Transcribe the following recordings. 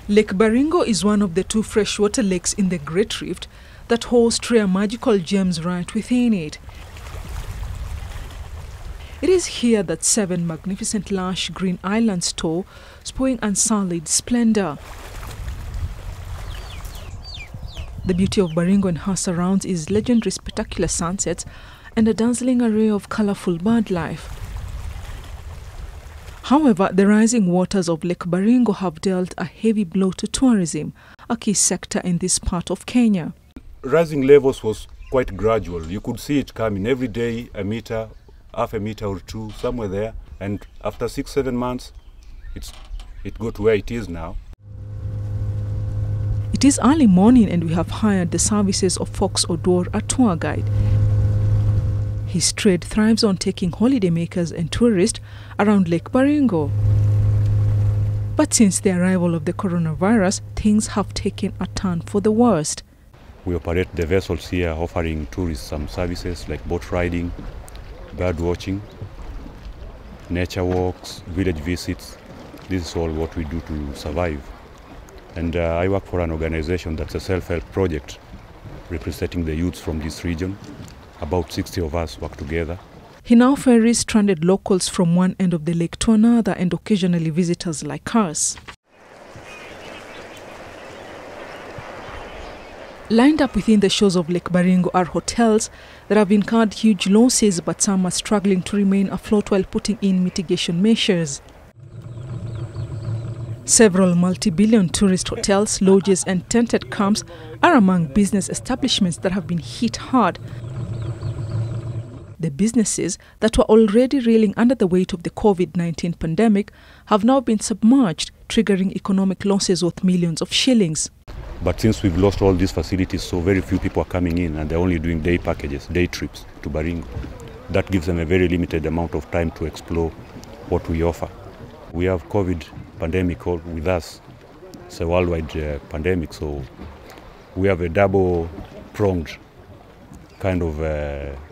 Lake Baringo is one of the two freshwater lakes in the Great Rift that host rare magical gems right within it. It is here that 7 magnificent lush green islands store, spewing unsullied splendor. The beauty of Baringo and her surrounds is legendary spectacular sunsets and a dazzling array of colorful bird life. However, the rising waters of Lake Baringo have dealt a heavy blow to tourism, a key sector in this part of Kenya. Rising levels was quite gradual. You could see it coming every day, a meter, half a meter or two, somewhere there. And after 6-7 months, it got to where it is now. It is early morning and we have hired the services of Fox Odor, a tour guide. His trade thrives on taking holidaymakers and tourists around Lake Baringo. But since the arrival of the coronavirus, things have taken a turn for the worst. We operate the vessels here offering tourists some services like boat riding, bird watching, nature walks, village visits. This is all what we do to survive. And I work for an organization that's a self-help project representing the youths from this region. About 60 of us work together. He now ferries stranded locals from one end of the lake to another and occasionally visitors like us. Lined up within the shores of Lake Baringo are hotels that have incurred huge losses, but some are struggling to remain afloat while putting in mitigation measures. Several multi-billion tourist hotels, lodges and tented camps are among business establishments that have been hit hard. The businesses that were already reeling under the weight of the COVID-19 pandemic have now been submerged, triggering economic losses worth millions of shillings. But since we've lost all these facilities, so very few people are coming in and they're only doing day packages, day trips to Baringo. That gives them a very limited amount of time to explore what we offer. We have COVID pandemic with us. It's a worldwide pandemic, so we have a double-pronged kind of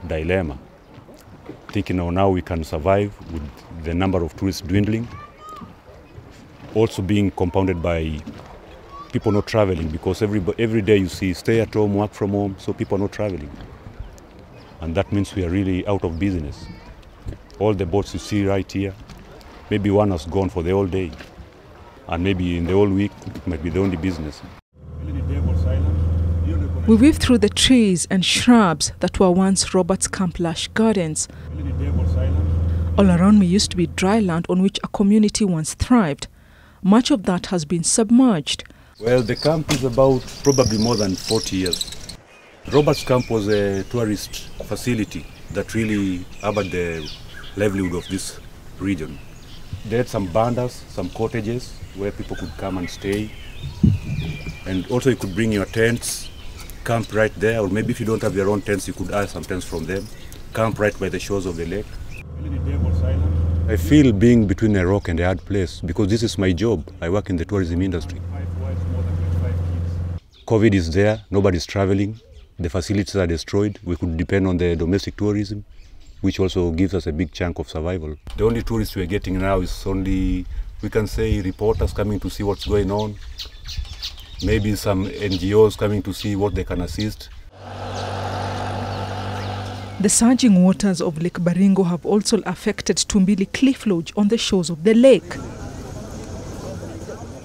dilemma. Thinking now we can survive with the number of tourists dwindling, also being compounded by people not traveling, because every day you see stay at home, work from home, so people are not traveling. And that means we are really out of business. All the boats you see right here, maybe one has gone for the whole day, and maybe in the whole week it might be the only business. We weave through the trees and shrubs that were once Robert's Camp Lush Gardens. All around me used to be dry land on which a community once thrived. Much of that has been submerged. Well, the camp is about probably more than 40 years. Robert's Camp was a tourist facility that really harbored the livelihood of this region. They had some bandas, some cottages where people could come and stay. And also you could bring your tents, camp right there, or maybe if you don't have your own tents, you could hire some tents from them. Camp right by the shores of the lake. I feel being between a rock and a hard place because this is my job. I work in the tourism industry. COVID is there, nobody's traveling, the facilities are destroyed. We could depend on the domestic tourism, which also gives us a big chunk of survival. The only tourists we're getting now is only, we can say, reporters coming to see what's going on, maybe some NGOs coming to see what they can assist. The surging waters of Lake Baringo have also affected Tumbili Cliff Lodge on the shores of the lake.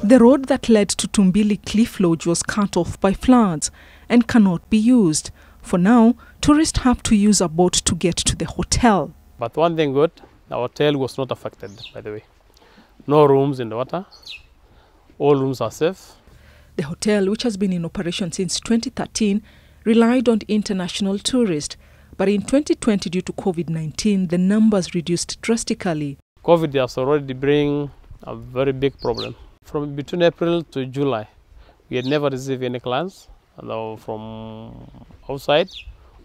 The road that led to Tumbili Cliff Lodge was cut off by floods and cannot be used. For now, tourists have to use a boat to get to the hotel. But one thing good, the hotel was not affected, by the way. No rooms in the water. All rooms are safe. The hotel, which has been in operation since 2013, relied on international tourists. But in 2020, due to COVID-19, the numbers reduced drastically. COVID has already bring a very big problem. From between April to July, we had never received any clients from outside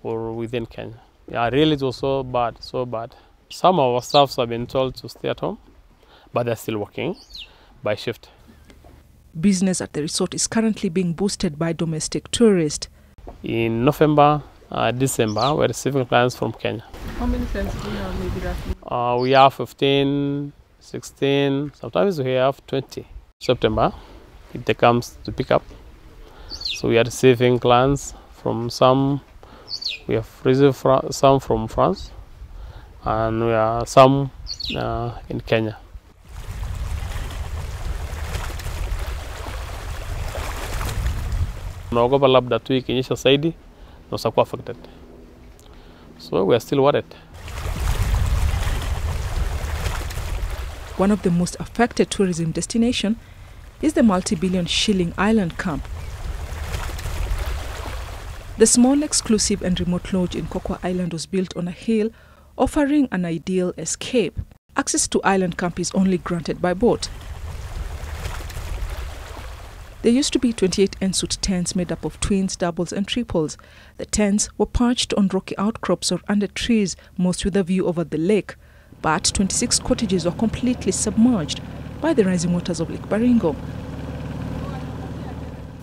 or within Kenya. Yeah, really it was so bad, so bad. Some of our staffs have been told to stay at home, but they're still working by shift. Business at the resort is currently being boosted by domestic tourists. In November, December, we're receiving clients from Kenya. How many clients do you have, maybe roughly? We have 15, 16, sometimes we have 20. September, if they comes to pick up. So we are receiving clans from some. We have received some from France, and we are some in Kenya. Naogopa labda tu ikinyesha zaidi na utakuwa affected. So we are still worried. One of the most affected tourism destination is the multi-billion shilling island camp. The small, exclusive and remote lodge in Kokwa Island was built on a hill, offering an ideal escape. Access to island camp is only granted by boat. There used to be 28 ensuite tents made up of twins, doubles and triples. The tents were perched on rocky outcrops or under trees, most with a view over the lake. But 26 cottages were completely submerged by the rising waters of Lake Baringo.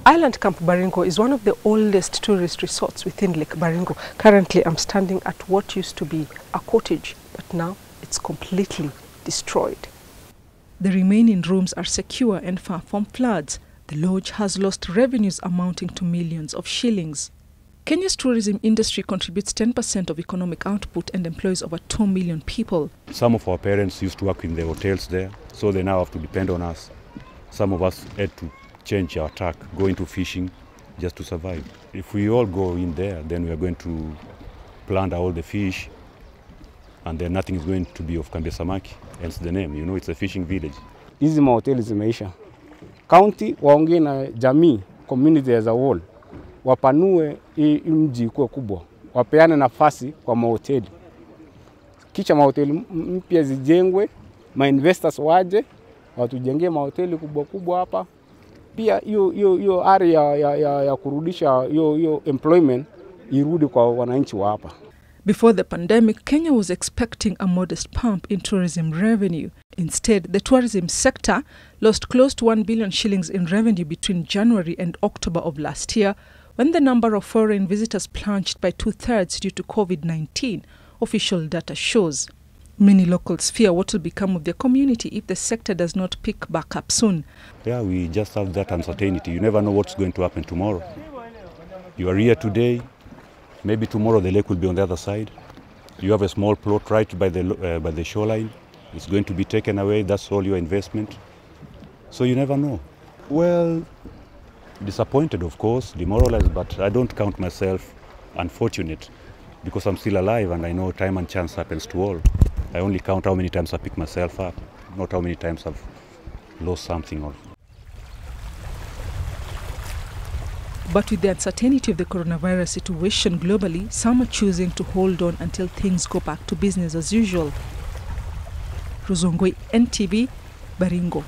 Island Camp Baringo is one of the oldest tourist resorts within Lake Baringo. Currently, I'm standing at what used to be a cottage, but now it's completely destroyed. The remaining rooms are secure and far from floods. The lodge has lost revenues amounting to millions of shillings. Kenya's tourism industry contributes 10% of economic output and employs over 2 million people. Some of our parents used to work in the hotels there, so they now have to depend on us. Some of us had to change our tack, go into fishing just to survive. If we all go in there, then we are going to plunder all the fish, and then nothing is going to be of Kambe Samaki, hence the name. You know, it's a fishing village. Hizi mahoteli zimeisha. County waongee na jamii, community as a whole, wapanue hii mji kuwe kubwa, wapeane nafasi kwa mahoteli. Kisha mahoteli mpya zijengwe, investors waje, watujengee mahoteli kubwa kubwa hapa. Pia hiyo area ya kurudisha hiyo employment irudi kwa wananchi wa hapa. Before the pandemic, Kenya was expecting a modest pump in tourism revenue. Instead, the tourism sector lost close to 1 billion shillings in revenue between January and October of last year, when the number of foreign visitors plunged by 2/3 due to COVID-19, official data shows. Many locals fear what will become of their community if the sector does not pick back up soon. Yeah, we just have that uncertainty. You never know what's going to happen tomorrow. You are here today, maybe tomorrow the lake will be on the other side. You have a small plot right by the shoreline. It's going to be taken away. That's all your investment. So you never know. Well, disappointed, of course, demoralized, but I don't count myself unfortunate because I'm still alive and I know time and chance happens to all. I only count how many times I pick myself up, not how many times I've lost something. But with the uncertainty of the coronavirus situation globally, some are choosing to hold on until things go back to business as usual. Ruzongoi, NTV, Baringo.